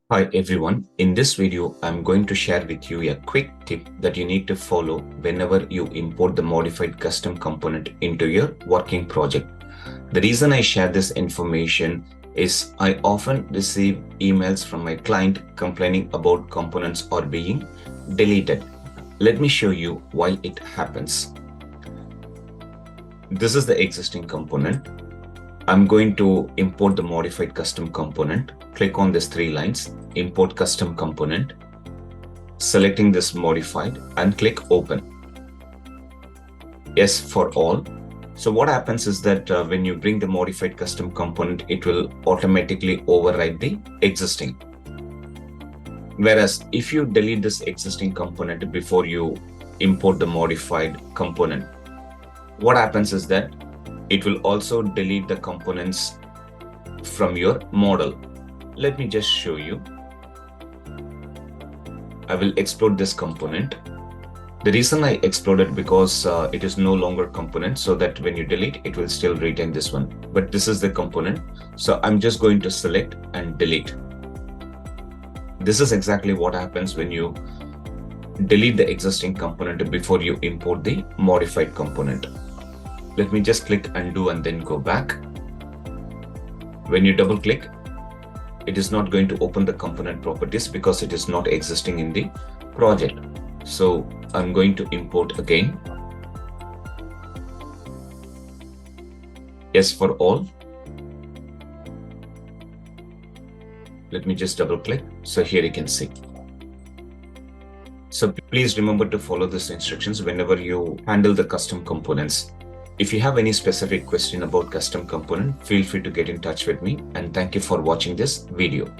Hi everyone, in this video I'm going to share with you a quick tip that you need to follow whenever you import the modified custom component into your working project. The reason I share this information is I often receive emails from my client complaining about components are being deleted. Let me show you why it happens. This is the existing component. I'm going to import the modified custom component. Click on these three lines, import custom component, selecting this modified and click open. Yes for all. So what happens is that when you bring the modified custom component, it will automatically override the existing. Whereas if you delete this existing component before you import the modified component, what happens is that it will also delete the components from your model. Let me just show you. I will explode this component. The reason I exploded because it is no longer component, so that when you delete, it will still retain this one. But this is the component. So I'm just going to select and delete. This is exactly what happens when you delete the existing component before you import the modified component. Let me just click undo and then go back. When you double click, it is not going to open the component properties because it is not existing in the project. So I'm going to import again. Yes for all. Let me just double click. So here you can see. So please remember to follow these instructions whenever you handle the custom components. If you have any specific question about custom component, feel free to get in touch with me, and thank you for watching this video.